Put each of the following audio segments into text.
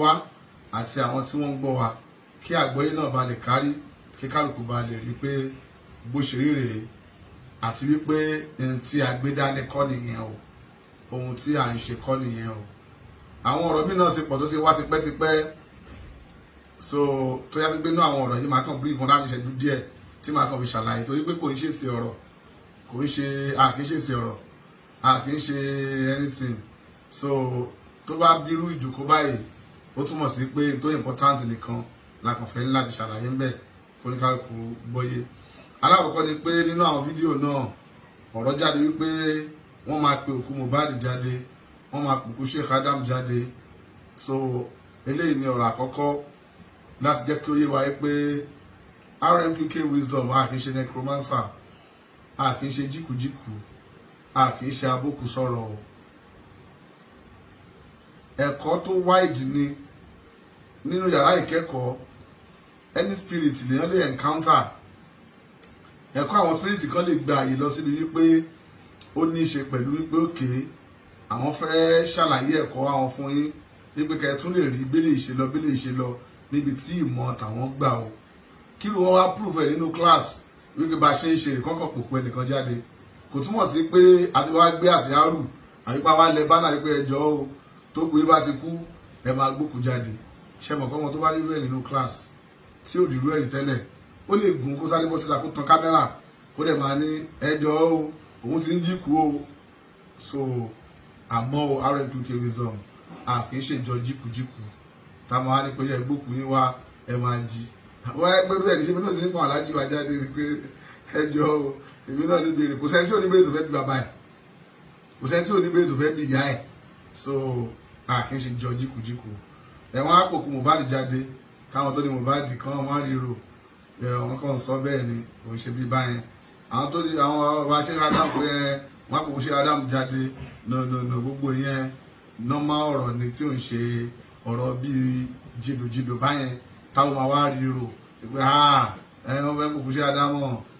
wá àti àwọn tí wọ́n ń gbọ́ wa kí àgbọ́yé náà bá lè kárí kí kálukú bá lè rí pé bó ṣe rí rèé àti wípé ohun tí a gbé dání kọ́ nìyẹn o ohun tí à ń ṣe kọ́ nìyẹn o àwọn ọ̀rọ̀ mi náà ti pọ̀ tó ti wá tipẹ́tipẹ́ so tó yá sí pé inú àwọn ọ̀rọ̀ yìí máa kàn bí ìfọ̀n láti ṣẹ́jú díẹ̀ tí máa kàn fi ṣàlàyé torí pé kò ń ṣèṣe ọ̀rọ̀ kò ń ṣe kì í ṣèṣe ọ̀rọ̀ kì í ṣe anything so tó bá bírú ìjòkó báyìí ó túmọ̀ sí pé tó important nìkan la kàn fẹ́ ní láti ṣàlàyé ń bẹ̀ kó ní kálukú gbọ́yé alákọ̀ọ́kọ́ ni pé nínú àwọn fídíò náà ọ̀rọ̀ jáde wípé wọ́n máa pe òkú Mohbad jáde wọ́n máa pòkú Sheikh Adam jáde so eléyìí ni ọ̀rọ̀ àkọ́kọ́ láti jẹ́ kí ó yé wa pé Rmqk wisdom kì í ṣe necromancer kì í ṣe jíkùjíkù kì í ṣe abókù sọ̀rọ̀ ẹ̀kọ́ tó wide ni nínú yàrá ìkẹ́kọ̀ọ́ any spirit lèèyàn lè encounter ẹ̀kọ́ àwọn spirit kan lè gba àyè lọ síbi wípé ó ní í ṣe pẹ̀lú wípé òkè àwọn fẹ́ ṣàlàyé ẹ̀kọ́ àwọn fún yín wípé kẹ́ ẹ tún lè rí bẹ́lẹ̀ ìṣe lọ bẹ́lẹ̀ ìṣe lọ níbi tí ìmọ̀ tàwọn gbà o kí ló wọ́n wá prove ẹ̀ nínú class wípé bá ṣe ń ṣe ìkọ́kọ̀ pòpọ̀ ẹnìkan jáde kò túmọ̀ sí pé àti wá gbé àṣeyárù àyípa wá lẹ bánà wípé ẹjọ́ o tó gbé bá ti kú ẹ máa gbókù jáde ṣe mọ̀ kọ́mọ tó bá rí rẹ̀ nínú class tí ò dìrú ẹ̀rí tẹ́lẹ̀ ó lè gùn kó sáré bọ́ síta kó tan kámẹ́rà kó dẹ̀ máa ní ẹjọ́ o òun ti ń jí kú o so àmọ́ o Rmqk wisdom kì í ṣe ìjọ jíkùjíkù tá a máa ní pé ẹ gbókù yín wá ẹ máa jí wọ́n ẹ pẹ́rú ẹ̀ ní ṣe mi náà sì ní pọ̀ alájí wa jáde ni pé ẹjọ́ o èmi náà ní béèrè kò sẹ́ni tí ò ní béèrè tó fẹ́ bí bàbá ẹ̀ kò sẹ́ni tí ò ní béèrè tó fẹ́ bí ìyá ẹ̀ so kì í ṣe ìjọ jíkùjíkù ẹ̀wọ̀n á pòkú Mohbad jáde káwọn tó ní Mohbad kan wọ́n ríro wọ́n kàn sọ bẹ́ẹ̀ ni kò ń ṣe bí báyẹn àwọn tó ní àwọn ọba ṣe Adam pé wọ́n kò ṣe Adam jáde no gbogbo yẹn normal ọ̀rọ̀ ni tí ò ń ṣe ọ̀rọ̀ bíi jìdòjìdò báyẹn táwọn máa wá ríro pé wọ́n fẹ́ kò ṣe Adam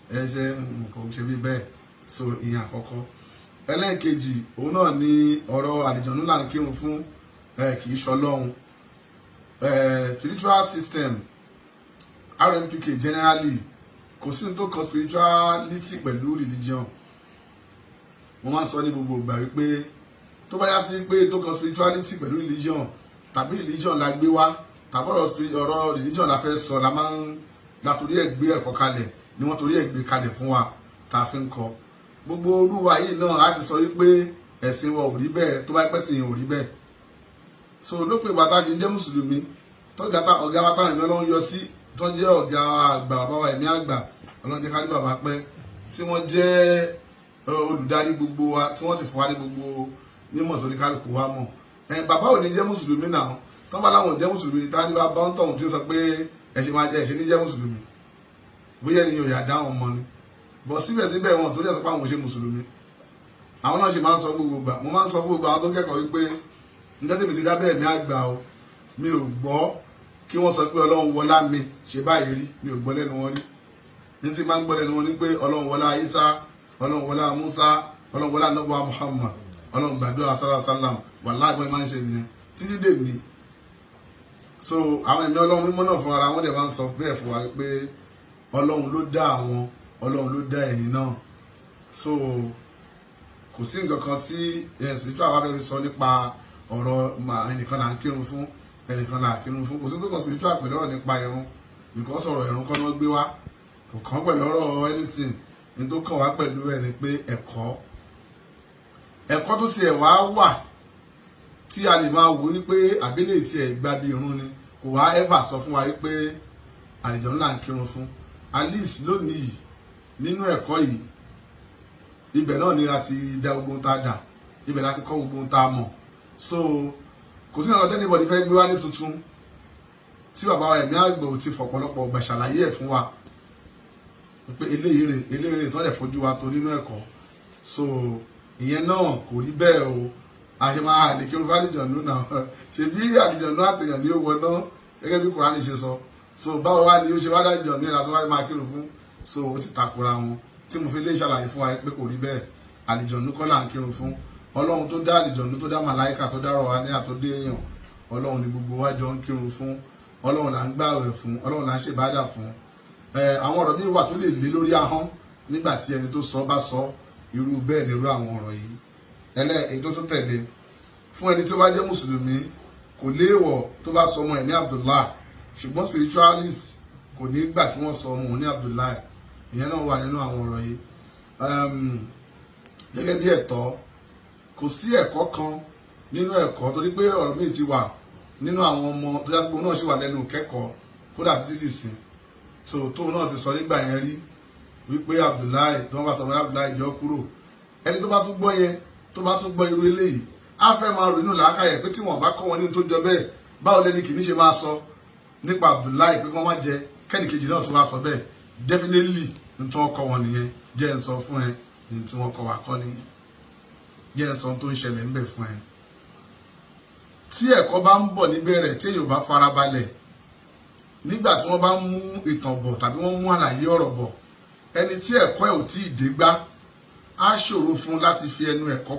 ẹ ṣe kò ń ṣe bí bẹ́ẹ̀ so ìyẹn àkọ́kọ́ ẹlẹ́ẹ̀kejì òun náà ni ọ̀rọ̀ àlìjọ̀nú là ń kírun fún kì í ṣọlọ́run spiritual system Rmqk generally kò sí ní tó kọ spirituality pẹ̀lú religion wọ́n máa ń sọ ní gbogbo ìgbà wípé tó bá yá sí pé tó kọ spirituality pẹ̀lú religion tàbí religion la gbé wá tàbí ọ̀rọ̀ religion la fẹ́ sọ la máa ń látòrí ẹ̀ gbé ẹ̀kọ́ kalẹ̀ ni wọ́n torí ẹ̀ gbé kalẹ̀ fún wa tá a fi ń kọ gbogbo olúwa yìí náà láti sọ wípé ẹ̀sìn wa ò rí bẹ́ẹ̀ tó bá pẹ́sìn yẹn ò rí bẹ́ẹ̀ so lópin ìgbà tá a ṣe ń jẹ́ mùsùlùmí ọ̀gá wa táwọn ẹ̀mí ọlọ́run yọ sí tó jẹ́ ọ̀gá àgbà bàbá wa ẹ̀mí àgbà ọlọ́run jẹ́ ká ní bàbá pẹ́ tí wọ́n jẹ́ olùdarí gbogbo wa tí wọ́n sì fún wa ní gbogbo mímọ̀ tó ní kálukú wa mọ̀ bàbá ò ní jẹ́ mùsùlùmí náà tó bá láwọn ò jẹ́ mùsùlùmí tá ní bá bá ń tọ̀hún tí ó sọ pé ẹ̀ṣẹ̀ máa jẹ́ ẹ̀ṣẹ̀ ní jẹ́ mùsùlùmí bóyá ènìyàn ò yà dá wọn mọ́ ni bọ̀ síbẹ̀síbẹ̀ wọn tó dẹ̀ sọ pé àwọn ò ṣe mùsùlùmí àwọn náà ṣe máa ń sọ gbogbo gbà mo máa ń sọ fún gbogbo àwọn tó ń kẹ́kọ̀ọ́ wípé nígbà tí mi ti dábẹ́ ẹ̀mí àgbà o mi ò gbọ́ kí wọ́n sọ pé ọlọ́run wọlá mi ṣe báyìí rí mi ò gbọ́ lẹ́nu wọn rí ní tí máa ń gbọ́ lẹ́nu wọn ní pé ọlọ́run wọlá Isa ọlọ́run wọlá Musa ọlọ́run wọlá nọ́bọ̀ Muhammad ọlọ́run gbàdúrà sálàm wàláhì bọ́ máa ń ṣe nìyẹn títí dè mí so àwọn ẹ̀mí ọlọ́run mímọ́ náà fún ara wọn dẹ̀ máa ń sọ bẹ́ẹ̀ fún wa pé ọlọ́run ló dá àwọn ọlọ́run ló dá ẹ̀yin náà so kò sí nǹkan kan tí spiritual wa fẹ́ fi sọ nípa ọ̀rọ̀ ẹnìkan là ń kírun fún ẹnìkan là ń kírun fún kò sí nǹkan spiritual pẹ̀lú ọ̀rọ̀ nípa ẹ̀rùn because ọ̀rọ̀ ẹ̀rùn kọ́ ló gbé wá kò kàn pẹ̀lú ọ̀rọ̀ anything ní tó kàn wá pẹ̀lú ẹ̀ ni pé ẹ̀kọ́ tó tiẹ̀ wá wà tí a lè máa wò wípé àbílẹ̀ tiẹ̀ gba bí irun ni kò wá ever sọ fún wa wípé àlìjọ̀nú là ń kírun fún at least lónìí yìí nínú ẹ̀kọ́ yìí ibẹ̀ náà ni láti dá gbogbo ohun tá a dà ibẹ̀ láti kọ́ gbogbo ohun tá a mọ̀ so kò sí ọ̀dọ́ anybody fẹ́ gbé wá ní tuntun tí bàbá wa ẹ̀mí àgbà ò ti fọ̀pọ̀lọpọ̀ ọgbà ṣàlàyé ẹ̀ fún wa pé eléyìí rè tó lè fojú wa tó nínú ẹ̀kọ́ so ìyẹn náà kò rí bẹ́ẹ̀ o àṣẹ máa àlèkírun fàlìjọ̀nú náà ṣe bí àlìjọ̀nú àtẹ̀yàn ní ó wọ náà gẹ́gẹ́ bí Kùránì ṣe sọ so báwo wá ni ó ṣe wá dájọ́ ní ìlàsọ́ wáyé máa kírun fún so ó ti takora wọn tí mo fi lè ṣàlàyé fún wa pé kò rí bẹ́ẹ̀ àlìjọ̀nú kọ́ là ń kírun fún ọlọ́run tó dá àlìjọ̀nú tó dá màláìkà tó dá rọ̀wá ní àtòdé èèyàn Ọlọ́run ni gbogbo wa jọ ń kírun fún, Ọlọ́run là ń gbààwẹ̀ fún, Ọlọ́run là ń ṣe ìbádà fún. Àwọn ọ̀rọ̀ míì wà tó lè lé lórí ahọ́n nígbà tí ẹni tó sọ bá sọ irú bẹ́ẹ̀ ni irú àwọn ọ̀rọ̀ yìí. Èyí tó tún tẹ̀lé fún ẹni tó bá jẹ́ mùsùlùmí kò léèwọ̀ tó bá sọ ọmọ ẹ̀ ní Abdullah, ṣùgbọ́n spiritualist kò ní gbà kí wọ́n sọ ọmọ ní Abdullah. Ìyẹn náà wà nínú àwọn ọ̀rọ̀ yìí. Gẹ́gẹ́ bí ẹ̀tọ́, kò sí ẹ̀kọ́ kan nínú ẹ̀kọ́ torí pé ọ̀rọ̀ míì ti wà nínú àwọn ọmọ tó jásí pé òun náà ṣì wà lẹ́nu kẹ́kọ̀ọ́ kódà títí dìsìn. So tóun náà ti sọ nígbà yẹn rí wípé Abdullahi tí wọ́n bá sọ ọmọ Abdullahi yọ kúrò. Ẹni tó bá tún gbọ́ yẹn tó bá tún gbọ́ irú eléyìí á fẹ́ máa rò inú làákàyè pé tí wọ́n bá kọ́ wọn ní tó jọ bẹ́ẹ̀ báwo lẹ́ni kìíní ṣe máa sọ nípa Abdullahi pé wọ́n má jẹ kẹ́nìkejì náà tó wá sọ bẹ́ẹ̀. Definitely ní tí wọ́n kọ́ wọn nìyẹn. Jẹ́ ń sọ fún ẹ ní tí wọ́n kọ́ wa kọ́ nìyẹn. Jẹ́ ń sọ tó ń ṣẹlẹ̀ ńbẹ̀ fún ẹ. Tí ẹ̀kọ́ bá ń bọ̀ níbẹ̀rẹ̀ tí èèyàn bá farabalẹ̀ nígbà tí wọ́n bá ń mú ìtàn bọ̀ tàbí wọ́n mú àlàyé ọ̀rọ̀ bọ̀, ẹni tí ẹ̀kọ́ ẹ̀ ò tí ì dé gbá á ṣòro fún láti fi ẹnu ẹ̀kọ́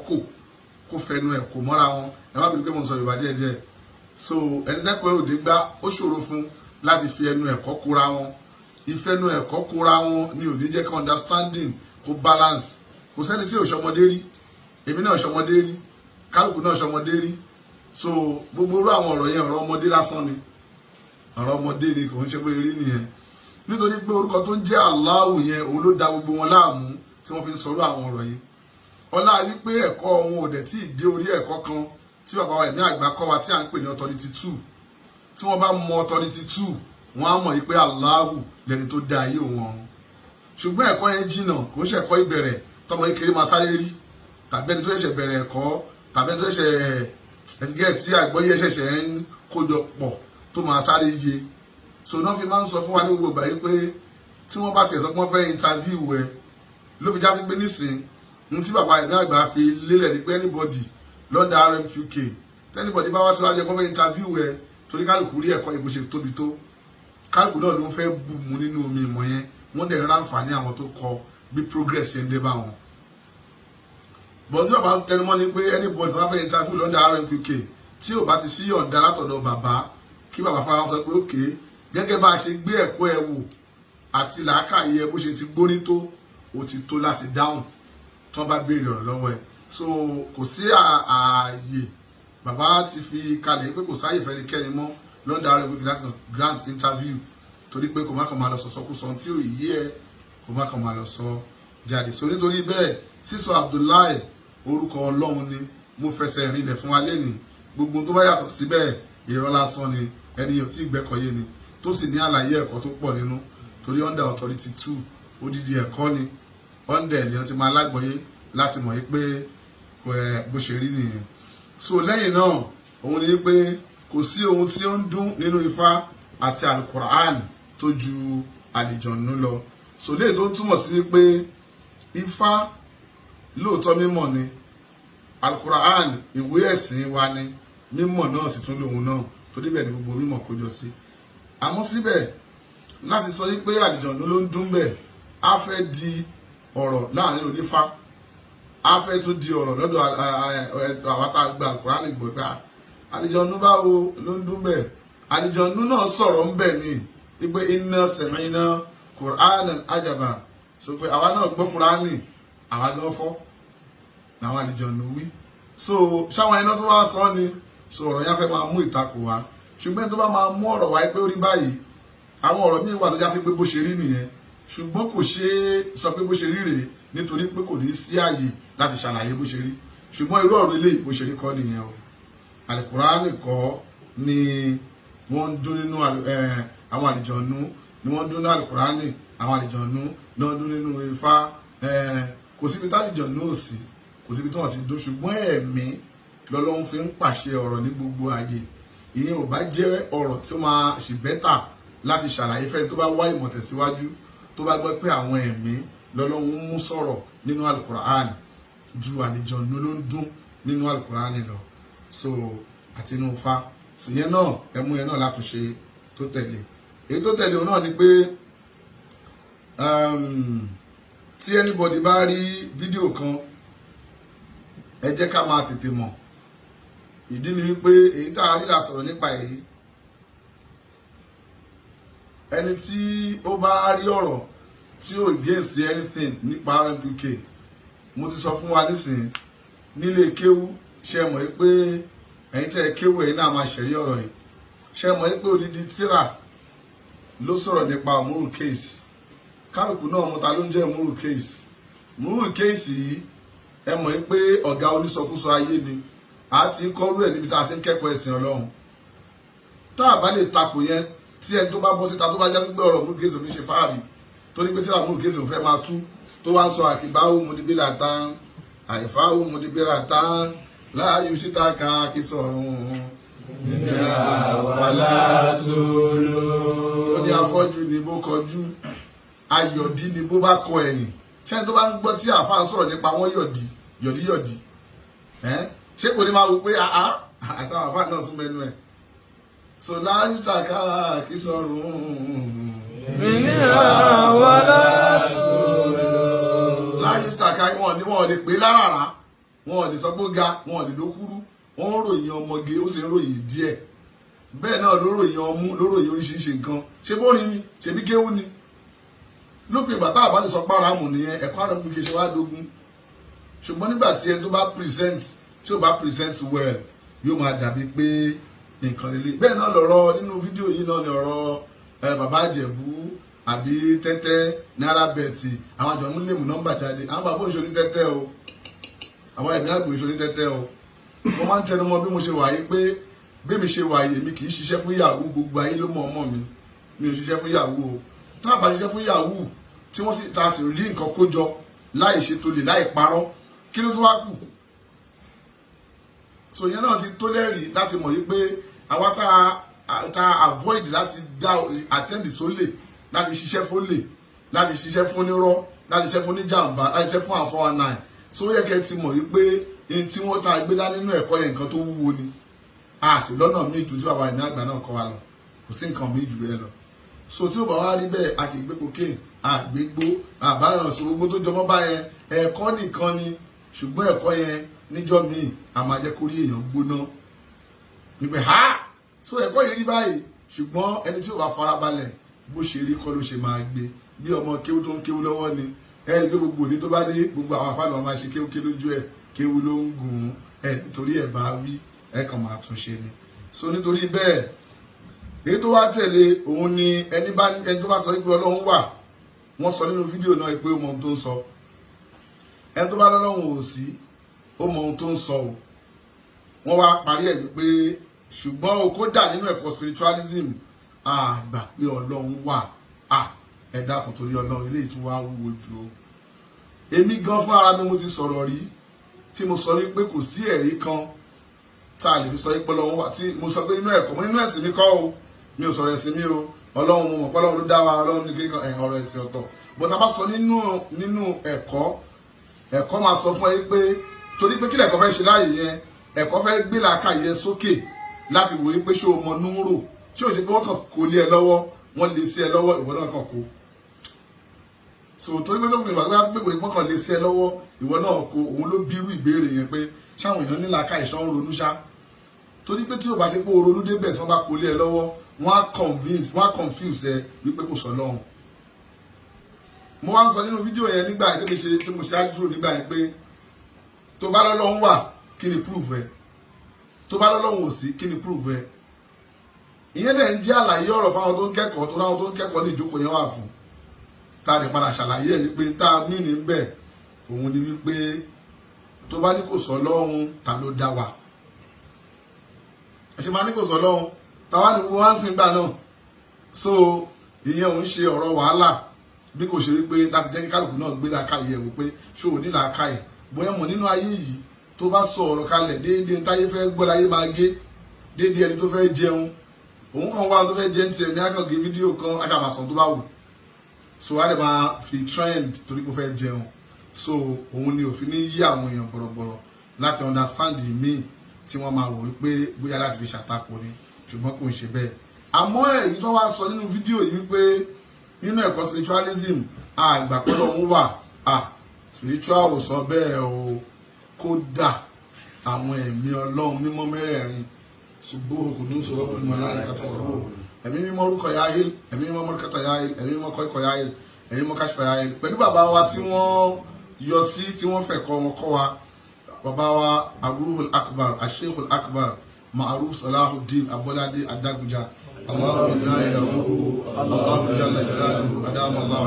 kó fẹnu ẹ̀ kò mọ́ra wọn. Ẹ má bìí pé mo sọ Yorùbá díẹ̀díẹ̀. So ẹni tẹ́kọ̀ ẹ̀ ò dé gbá ó ṣòro fún láti fi ẹnu ẹ̀kọ́ kóra wọn. Ìfẹ́nu ẹ̀kọ́ kóra wọn ni ò ní jẹ́ kí understanding kó balance. Kò sẹ́ni tí ò ṣọmọdé rí, èmi náà ṣọmọdé rí, kálukú náà ṣọmọdé rí. So gbogbo irú àwọn ọ̀rọ̀ yẹn ọ̀rọ̀ ọmọdé lásán ni, ọ̀rọ̀ ọmọdé ni, kò ń ṣe pé rí nìyẹn. Nítorí pé orúkọ tó ń jẹ́ Allahu yẹn òun ló da gbogbo wọn láàmú tí wọ́n fi ń sọ̀rọ̀ àwọn ọ̀rọ̀ yìí. Ọlá wípé ẹ̀kọ́ wọn ò dẹ̀ tí ì dé orí ẹ̀kọ́ kan tí bàbá wa ẹ̀mí àgbà kọ́ wa tí à ń pè ní authority 2. Tí wọ́n bá mọ authority 2 wọ́n á mọ̀ wípé Allahu lẹni tó dá ayé wọn. Ṣùgbọ́n ẹ̀kọ́ yẹn jìnnà, kò ń ṣe ẹ̀kọ́ ìbẹ̀rẹ̀ tọmọ kékeré máa sáré rí, tàbí ẹni tó ṣẹ̀ṣẹ̀ bẹ̀rẹ̀ ẹ̀kọ́, tàbí ẹni tó ṣẹ̀ṣẹ̀ ẹ̀sìgẹ́ tí àgbọ́yé ṣẹ̀ṣẹ̀ ń kójọ pọ̀ tó máa sáré yé. So náà fi máa ń sọ fún wa ní gbogbo ìgbà yìí pé tí wọ́n bá tiẹ̀ sọ pé wọ́n fẹ́ interview ẹ ló fi já sí pé nísìn ní tí bàbá ẹ̀mí àgbà fi lélẹ̀ ní pé anybody lọ́dà Rmqk anybody bá wá síwájú ẹ̀kọ́ fẹ́ interview ẹ torí kálukú rí ẹ̀kọ́ ìbò ṣe tóbi tó, kálukú náà ló ń fẹ́ bù mú nínú omi ìmọ̀ yẹn, wọ́n dẹ̀ ń ráǹfààní àwọn tó kọ bí progress yẹn dé bá wọn. But tí bàbá tẹnumọ́ ni pé anybody tó bá fẹ́ interview lọ́dà Rmqk tí ò bá ti sí yọ̀ǹda látọ̀dọ̀ bàbá kí bàbá fara sọ pé okay gẹ́gẹ́ bá a ṣe gbé ẹ̀kọ́ ẹ wò àti làákàyè bó ṣe ti gbórí tó ó ti tó láti dáhùn tó bá béèrè ọ̀rọ̀ lọ́wọ́ ẹ. So kò sí ààyè, bàbá ti fi kalẹ̀ pé kò sáyè fẹ́nikẹ́ni mọ́ lọ́dà Rmqk láti grant interview torí pé kò má kàn máa lọ sọ̀sọ́kúsọ tí ò yí ẹ, kò má kàn máa lọ sọ jáde. So nítorí bẹ́ẹ̀ sísọ Abdullahi orúkọ Ọlọ́run ni, mo fẹsẹ̀ rinlẹ̀ fún wa lẹ́nìí. Gbogbo tó bá yàtọ̀ síbẹ̀ irọ́ lásán ni, ẹni yóò tí gbẹ́kọ̀yé ni tó sì ní àlàyé ẹ̀kọ́ tó pọ̀ nínú torí under authority 2 odidi ẹ̀kọ́ ni under ènìyàn ti máa lágbọ́yé láti mọ̀ pé bó ṣe rí nìyẹn. So lẹ́yìn náà òun ni pé kò sí ohun tí ó ń dún nínú Ifá àti Al-Quran tó ju àlìjọ̀nú lọ. So léyìí tó túmọ̀ sí wípé Ifá lóòótọ́ mímọ̀ ni, Al-Quran ìwé ẹ̀sìn wa ni, mímọ̀ náà sì tún lòun náà torí bẹ́ẹ̀ ni gbogbo mímọ̀ kójọ sí. Àmọ́ síbẹ̀ láti sọ wípé àlìjọ̀nú ló ń dún bẹ́ẹ̀ á fẹ́ di ọ̀rọ̀ láàrin onífá, á fẹ́ tún di ọ̀rọ̀ lọ́dọ̀ àwọn tá a gba Al-Quran gbọ́ pé àlìjọ̀nú báwo ló ń dún bẹ́ẹ̀. Àlìjọ̀nú náà sọ̀rọ̀ ń bẹ̀ ni wípé inna sami'na Qur'anan ajaba, sọ pé àwa náà gbọ́ Kùránì àwa gan fọ́ làwọn àlìjọ̀nú wí. So ṣáwọn ẹni tó wá sọ ni, so ọ̀rọ̀ yẹn fẹ́ máa mú ìtakò wá. Ṣùgbọ́n tó bá máa mú ọ̀rọ̀ wáyé pé ó rí báyìí, àwọn ọ̀rọ̀ míì wà tó já sí pé bó ṣe rí nìyẹn, ṣùgbọ́n kò ṣe é sọ pé bó ṣe rí rèé nítorí pé kò ní sí ààyè láti ṣàlàyé bó ṣe rí. Ṣùgbọ́n irú ọ̀rọ̀ eléyìí bó ṣe rí kọ́ nìyẹn o. Al-Qur'ani kọ́ ni wọ́n ń dún nínú àwọn àlìjọ̀nú ni wọ́n ń dún nínú Al-Qur'ani, àwọn àlìjọ̀nú náà dún nínú Ifá. Kò síbi tí àlìjọ̀nú ò sí, kò síbi tí wọ́n ti dún, ṣùgbọ́n ẹ̀mí lọ́lọ́run fi ń pàṣẹ ọ̀rọ̀ ní gbogbo ààyè. Ìyẹn ò bá jẹ́ ọ̀rọ̀ tí ó máa ṣì bẹ́tà láti ṣàlàyé fẹ́ni tó bá wá ìmọ̀ tẹ̀síwájú tó bá gbọ́ pé àwọn ẹ̀mí lọ́lọ́run mú sọ̀rọ̀ nínú Al-Qur'an ju àlìjọ̀nú ló ń dún nínú Al-Qur'an lọ. So àti inú Ifá. So yẹn náà ẹmú yẹn náà láti ṣe tó tẹ̀lé. Èyí tó tẹ̀lé òun náà ni pé tí anybody bá rí fídíò kan ẹ jẹ́ ká máa tètè mọ̀ ìdí ni wípé èyí tá a nílà sọ̀rọ̀ nípa èyí ẹni tí ó bá rí ọ̀rọ̀ tí ó against anything nípa Rmqk mo ti sọ fún wa nísìnyí nílé kéwú ṣe mọ̀ pé ẹ̀yin tẹ́ kéwú ẹ̀yin náà máa ṣẹ̀rí ọ̀rọ̀ yìí ṣe mọ̀ pé odidi tírà ló sọ̀rọ̀ nípa Rmqk kálukú náà mo ta ló ń jẹ́ Rmqk yìí ẹ mọ̀ pé ọ̀gá onísọkúsọ ayé ni a ti ń kọ́rú ẹ̀ níbi tá a ti ń kẹ́kọ̀ọ́ ẹ̀sìn Ọlọ́run tá a bá lè takò yẹn tí ẹni tó bá bọ́ síta tó bá jásí pé ọ̀rọ̀ Rmqk òfin ṣe fáàrí tó ní pé tí Rmqk òfin fẹ́ máa tú tó wá ń sọ àkìbáwò mudibílà tán àìfáwò mudibílà tán láàyò síta ká kí sọ̀rùn wàlá sólò tó ní afọ́jú ni bó kọjú ayọ̀dí ni bó bá kọ ẹ̀yìn ṣẹ́ni tó bá ń gbọ́ tí àáfàá ń sọ̀rọ̀ nípa wọn yọ̀dí ṣé kò ní máa wò pé àṣà àáfàá náà tún mẹ́nu ẹ̀ so láyé sàkà kí sọ̀rùn wàlá sólò láyé sàkà wọn lè pè láràrá wọn lè sọ pé ó ga wọn lè lókúrú wọn ń ròyìn ọmọge ó sì ń ròyìn díẹ̀ bẹ́ẹ̀ náà ló ròyìn ọmú ló ròyìn oríṣiríṣi nǹkan ṣé bórin ni ṣebí kéwú ni lópin ìgbà tá a bá lè sọ pára mù nìyẹn ẹ̀kọ́ Rmqk ṣe wá dógún ṣùgbọ́n nígbà tí ẹni tó bá present tí ò bá present well yóò máa dàbí pé nǹkan lélẹ̀ bẹ́ẹ̀ náà lọ̀rọ̀ nínú fídíò yìí náà ni ọ̀rọ̀ bàbá Ìjẹ̀bú àbí tẹ́tẹ́ náírà bẹ̀tì àwọn àjọ múlẹ̀ mú nọ́mbà jáde àwọn bàbá òṣèlú ní tẹ́tẹ́ o àwọn ẹ̀mí àgbò òṣèlú ní tẹ́tẹ́ o mo máa ń tẹnu mọ́ bí mo ṣe wà yìí pé bí mi ṣe wà yìí èmi kì í ṣiṣẹ́ fún yahoo gbogbo ayé ló mọ ọmọ mi ò ṣiṣẹ́ fún yahoo o tá a bá ṣiṣẹ́ fún yahoo tí wọ́n sì ta sì rí nǹkan kó jọ láì ṣètò lè láì parọ́ kí ló tún wá kù so yẹn náà ti tó lẹ́rìí láti mọ̀ yí pé àwa tá avoid láti dá attend sólè láti ṣiṣẹ́ fólè láti ṣiṣẹ́ fún onírọ́ láti ṣiṣẹ́ fún oníjàmbá láti ṣiṣẹ́ fún àwọn 419 so yẹ kẹ́ ti mọ̀ yí pé ẹni tí wọ́n ta gbé dá nínú ẹ̀kọ́ yẹn nǹkan tó wúwo ni a sì lọ́nà míì ju tí bàbá ìní àgbà náà kọ́ wa lọ kò sí nǹkan míì jù bẹ́ẹ̀ lọ so tí ó bá wá rí bẹ́ẹ̀ a kì í gbé cocaine àgbégbó àbáyọ̀ sọ gbogbo tó jọmọ́ báyẹn ẹ̀kọ́ nìkan ni ṣùgbọ́n ẹ̀kọ́ yẹn níjọ́ míì a máa jẹ́ kó rí èèyàn gbóná wípé ha so ẹ̀kọ́ yìí rí báyìí ṣùgbọ́n ẹni tí ó bá farabalẹ̀ bó ṣe rí kọ́ ló ṣe máa gbé bí ọmọ kéwú tó ń kéwú lọ́wọ́ ni ẹni pé gbogbo òní tó bá dé gbogbo àwọn afáàlù wọn máa ṣe kéwú kéwú lójú ẹ̀ kéwú ló ń gùn ẹ̀ nítorí ẹ̀ bá wí ẹ̀ kàn máa tún ṣe ni so nítorí bẹ́ẹ̀ èyí tó wá tẹ̀lé òun ni ẹni tó bá sọ pé Ọlọ́run wà wọ́n sọ nínú fídíò náà pé ó mọ ohun tó ń sọ ẹni tó bá lọ́lọ́run ò sí ó mọ ohun tó ń sọ o wọ́n wá parí ẹ̀ wípé ṣùgbọ́n o kó dà nínú ẹ̀kọ́ spiritualism àgbà pé Ọlọ́run wà ẹ dákun torí Ọlọ́run ilé ìtura wúwo jù o èmi gan fún ara mi mo ti sọ̀rọ̀ rí tí mo sọ wípé kò sí ẹ̀rí kan tá a lè fi sọ pé Ọlọ́run wà tí mo sọ pé nínú ẹ̀kọ́ mo nínú ẹ̀sìn mi kọ́ o mi ò sọ̀rọ̀ ẹ̀sìn mi o Ọlọ́run mo mọ̀ pé Ọlọ́run ló dá wa Ọlọ́run ní kíkọ́ ọ̀rọ̀ ẹ̀sìn ọ̀tọ̀ bọ́tà bá sọ nínú ẹ̀kọ́ máa sọ fún ẹ pé torí pé kí lẹ̀kọ́ fẹ́ ṣe láàyè yẹn ẹ̀kọ́ fẹ́ gbé làákàyè sókè láti wòye pé ṣé o mọ núrò ṣé o ṣe pé wọ́n kàn kó lé ẹ lọ́wọ́ wọ́n lè sí ẹ lọ́wọ́ ìwọ náà kàn kó so torí pé lóògùn ìgbàgbé wá sí pé wọ́n kàn lè sí ẹ lọ́wọ́ ìwọ náà kó òun ló bírú ìbéèrè yẹn pé ṣáwọn èèyàn ní làákàyè ṣán ronú ṣá torí pé tí o bá ṣe pé o ronú débẹ̀ tí wọ́n bá kó lé ẹ lọ́wọ́ wọ́n á confuse ẹ wípé kò sọ lọ́hùn mo wá ń sọ nínú fídíò yẹn nígbà yẹn tó ṣe tí mo ṣe àdúró nígbà yẹn pé tó bá lọ́lọ́run wà kí ni proof ẹ tó bá lọ́lọ́run ò sí kí ni proof ẹ ìyẹn dẹ̀ ń jẹ́ àlàyé ọ̀rọ̀ fáwọn tó ń kẹ́kọ̀ọ́ tó ráwọn tó ń kẹ́kọ̀ọ́ ní ìjókòó yẹn wà fún tá a lè padà ṣàlàyé ẹ̀ wípé tá a mí ní bẹ̀ òun ni wípé tó bá ní kò sọ lọ́hun ta ló dá wa ẹ ṣe máa ní kò sọ lọ́hun táwa ni wọ́n á ń sìn gbà náà so ìyẹn òun ṣe ọ̀rọ̀ wàhálà bí kò ṣe wípé láti jẹ́ kí kálukú náà gbé làákàyè wò pé ṣé ò ní làákàyè bóyá mọ̀ nínú ayé yìí tó bá sọ ọ̀rọ̀ kalẹ̀ déédéé táyé fẹ́ gbọ́ láyé máa gé déédéé ẹni tó fẹ́ jẹun òun kàn wá tó fẹ́ jẹ́ tiẹ̀ ní àkàngé fídíò kan aṣàmàsàn tó bá wù so wá lè máa fi trend torí kó fẹ́ jẹun so òun ni òfin ní yí àwọn èèyàn bọ̀rọ̀bọ̀rọ̀ láti understand mí tí wọ́n máa wò wípé bóyá láti fi ṣàtakò ni ṣùgbọ́n kò ń ṣe bẹ́ẹ̀ àmọ́ èyí tó wá sọ nínú fídíò yìí wípé nínú ẹ̀kọ́ spiritualism àgbàpọ̀ lọ́hún wà spiritual ò sọ bẹ́ẹ̀ o kódà àwọn ẹ̀mí ọlọ́run mímọ́ mẹ́rẹ̀ẹ̀rin subuhu qudusu rabbul malaikati war ruh ẹ̀mí mímọ́ orúkọ yáyé ẹ̀mí mímọ́ mọ́ríkàtà yáyé ẹ̀mí mímọ́ kọ́kọ́ yáyé ẹ̀mí mímọ́ káṣífà yáyé pẹ̀lú bàbá wa tí wọ́n yọ sí tí wọ́n fẹ́ kọ́ wọn kọ́ wa bàbá wa aburuhul akbar asheikhul akbar ma'aruf salahuddin abolade adaguja Allahu la ilaha Allahu jalla jalaluhu adamu Allah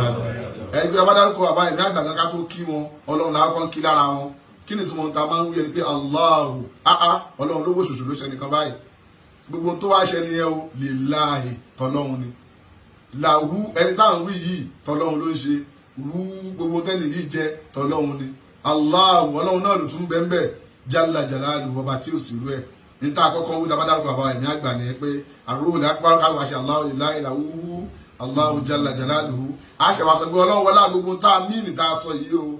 ẹgbẹ́ abádárúkọ bàbá ẹ̀mí àgbàgbà ká tó kí wọn ọlọ́run làwọn kan kí lára wọn kí ni tí wọ́n ta máa ń wí ẹni pé Allahu ọlọ́run lówó ṣoṣo ló ṣe nìkan báyìí gbogbo tó wá ṣe ni ẹ o lillahi tọlọ́run ni làwú ẹni táwọn wí yìí tọlọ́run ló ń ṣe wú gbogbo tẹ́lẹ̀ yìí jẹ́ tọlọ́run ni Allahu ọlọ́run náà ló tún bẹ́ẹ̀ jalla jalaluhu ọba tí ò sí rú ẹ̀ níta àkọ́kọ́ wí tábá dárúkọ bàbá ẹ̀mí àgbà ni pé àrùn akbar káwọ́ àṣẹ Allahu la ilaha illa Allahu jalla jalaluhu àṣẹwàṣẹ pé ọlọ́run wọlé gbogbo tá a mí ní tá a sọ yìí o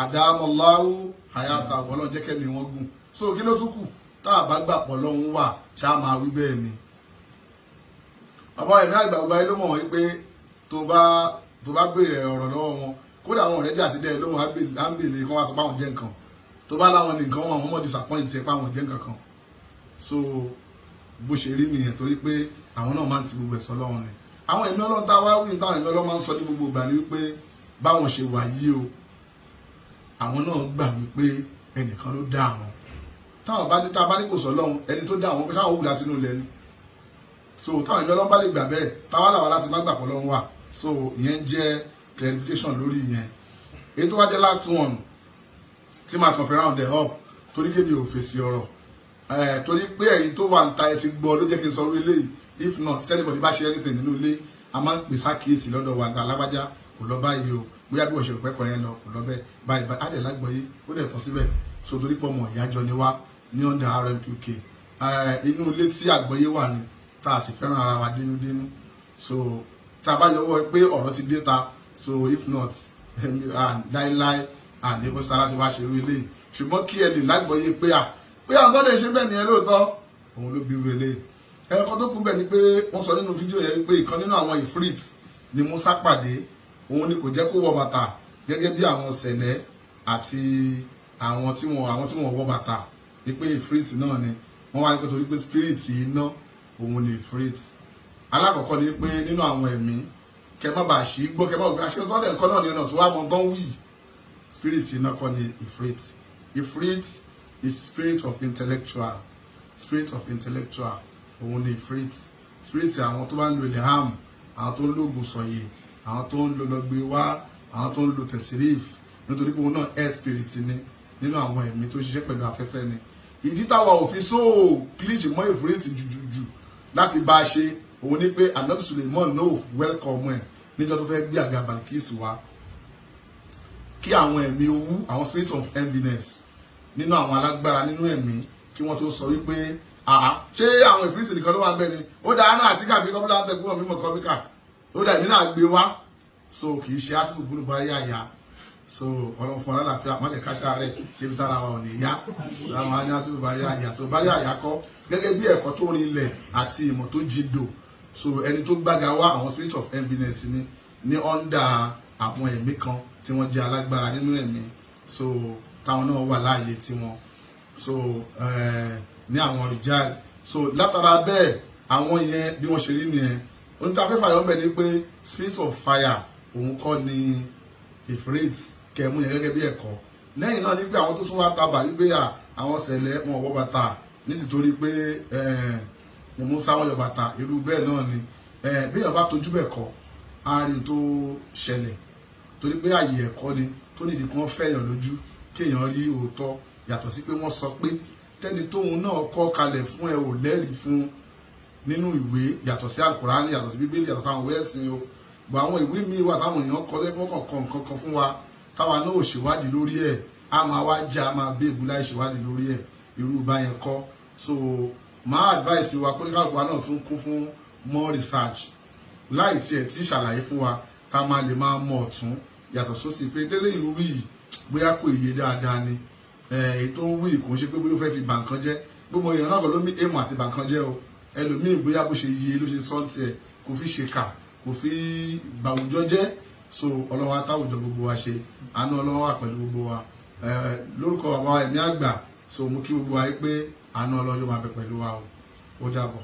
àdámọ́láwù hayata ọlọ́run jẹ́ kẹ́mi wọn gùn so kí ló tún kù tá a bá gbà pọ̀ lọ́hún wà ṣá máa wí bẹ́ẹ̀ ni bàbá ẹ̀mí àgbà gba ilé mọ̀ wípé tó bá béèrè ọ̀rọ̀ lọ́wọ́ wọn kódà àwọn ọ̀rẹ́dì àti dẹ́ lóhùn ábèlè kan wá sọ pé àwọn jẹ́ nǹkan tó bá láwọn ní nǹkan wọn àwọn mọ̀ disappoint ẹ pé àwọn jẹ́ nǹkan kan so bó ṣe rí nìyẹn torí pé àwọn náà máa ń ti gbogbo ẹ̀sọ́ lọ́wọ́ ni àwọn ẹ̀mí ọlọ́run tá a wá wí táwọn ẹ̀mí ọlọ́run máa ń sọ ní gbogbo ìgbà ni wípé báwọn ṣe wà yìí o àwọn náà gbà wípé ẹnìkan ló dá àwọn táwọn bá ní tá a bá ní kò sọ lọ́hùn ẹni tó dá àwọn pé sáwọn wù láti inú ilẹ̀ ni so táwọn ẹ̀mí ọlọ́run bá lè gbà bẹ́ẹ̀ táwa làwa láti má gbà pọ̀ lọ́hùn wà so ìyẹn jẹ́ clarification lórí ìyẹn èyí tó wá jẹ́ last one tí màá kàn fi round it up torí kébì ò fèsì ọ̀rọ̀ torí pé ẹ̀yin tó wà ń ta ẹ ti gbọ́ ló jẹ́ kí n sọ orí eléyìí if not anybody bá ṣe anything nínú ilé a máa ń pè sákìyèsí lọ́dọ̀ wa alágbájá kò lọ báyìí o bóyá bí wọ́n ṣe pẹ́kọ̀ọ́ yẹn lọ kò lọ bẹ́ẹ̀ báyìí á dẹ̀ lágbọ́yé ó dẹ̀ tán síbẹ̀ so torí pé ọmọ ìyájọ ni wá ní under Rmqk inú ilé tí àgbọ́yé wà ní tá a sì fẹ́ràn ara wa dénúdénú so tá a bá yọwọ́ pé ọ̀rọ̀ ti dé ta so if not láíláí àní bó sára sí wá ṣe irú eléyìí ṣùgbọ́n kí ẹ lè lágbọ́yé pé àwọn gbọ́dọ̀ ṣe bẹ́ẹ̀ nìyẹn lóòótọ́ òun ló bí irú eléyìí ẹ̀kọ́ tó kún bẹ́ẹ̀ ni pé wọ́n sọ nínú fídíò yẹn pé ìkan nínú àwọn ifrit ni Musa pàdé òun ni kò jẹ́ kó wọ bàtà gẹ́gẹ́ bí àwọn sẹ̀lẹ̀ àti àwọn tí wọ́n wọ bàtà ni pé ifrit náà ni wọ́n wá ní pé torí pé spirit iná òun ni ifrit alákọ̀ọ́kọ́ ni pé nínú àwọn ẹ̀mí kẹ má bàa ṣí gbọ́ kẹ má gbé aṣọ tó dẹ̀ nǹkan náà ni ọ̀nà tó wá mọ tán wí spirit iná kọ́ ni ifrit is spirit of intellectual òun ni ifrit spirit àwọn tó bá ń lo ilham àwọn tó ń lo oògùn sọyè àwọn tó ń lo lọgbẹ wá àwọn tó ń lo tẹsírìf nítorí pé òun náà air spirit ni nínú àwọn ẹ̀mí tó ṣiṣẹ́ pẹ̀lú afẹ́fẹ́ ni ìdí táwa ò fi kílíṣì mọ́ ifrit jùjùjù láti bá a ṣe òun ni pé anabi Suleiman no welcome ẹ níjọ́ tó fẹ́ gbé àga Balkis wá kí àwọn ẹ̀mí owú àwọn spirit of enviness nínú àwọn alágbára nínú ẹ̀mí kí wọ́n tó sọ wípé ṣé àwọn ìfírísì nìkan ló wà bẹ́ẹ̀ ni ó dá náà àti kàbí kọ́bílà ń tẹ̀gbọ́n mímọ̀ kọ́bíkà ó dá èmi náà gbé wá so kì í ṣe àsìkò gbónú bá yá ya so ọlọ́run fún aláàfíà má jẹ́ káṣá rẹ̀ débi tára wa ò ní yá láwọn á ní àsìkò bá yá ya so bá yá ya kọ́ gẹ́gẹ́ bí ẹ̀kọ́ tó rinlẹ̀ àti ìmọ̀ tó jìndò so ẹni tó gbága wá àwọn spirit of enviness ni ní under àwọn ẹ̀mí kan tí wọ́n jẹ́ alágbára nínú ẹ̀mí so táwọn náà wà láàyè tiwọn so ní àwọn ìjáàlì so látara bẹ́ẹ̀ àwọn yẹn bí wọ́n ṣe rí nìyẹn onítàfẹ́fà yọ̀ bẹ̀ ni pé spirit of fire òun kọ́ ni ifrit kẹmú yẹn gẹ́gẹ́ bí ẹ̀kọ́ lẹ́yìn náà ní pé àwọn tó tún wá tábà wípé àwọn sẹ̀lẹ̀ wọn wọ́ bàtà nítorí pé ìmú sáwọn yọ bàtà irú bẹ́ẹ̀ náà ni bí èèyàn bá tójú bẹ̀ kọ́ á rí tó ṣẹlẹ̀ torí pé àyè ẹ̀kọ́ ni tó nídìí kí wọ́n fẹ́yàn lójú kéèyàn rí òótọ́ yàtọ̀ sí pé wọ́n sọ pé tẹ́ni tóun náà kọ́ kalẹ̀ fún ẹ ò lẹ́rìí fún nínú ìwé yàtọ̀ sí Al-Kùránì yàtọ̀ sí Bíbélì yàtọ̀ sí àwọn ìwé ẹ̀sìn o gbọ́ àwọn ìwé míì wà táwọn èèyàn kọ́ lẹ́kọ̀ọ́ kọ̀ọ̀kan nǹkan kan fún wa táwa náà ò ṣèwádìí lórí ẹ̀ á máa wá jẹ́ á máa béèbù láì ṣèwádìí lórí ẹ̀ irú báyẹn kọ́ so máa advice wa pé káàkiri wa náà tún kún fún more research láì tiẹ̀ tí ṣàlàyé fún wa ká máa lè máa mọ̀ ọ̀tún yàtọ̀ sósì pé tẹ́lẹ̀ ìlú wí bóyá kò yé dáadáa ni ètò ń wí kò ń ṣe pé bóyá ó fẹ́ fi bà nǹkan jẹ́ gbogbo èèyàn náà kọ́ ló ní èèmọ̀ àti bà nǹkan jẹ́ o ẹlòmíì bóyá bó ṣe yé ló ṣe sọ́ọ̀tì ẹ̀ kò fi ṣe kà kò fi bàwùjọ jẹ́ so ọlọ́wọ́ atáwùjọ gbogbo wa ṣe àánú ọlọ́wọ́ wà pẹ̀lú gbogbo wa lórúkọ bàbá ẹ̀mí àgbà so mú kí gbogbo wa pé àánú Ọlọ́run yóò máa bẹ pẹ̀lú wa o. Ó dàbọ̀.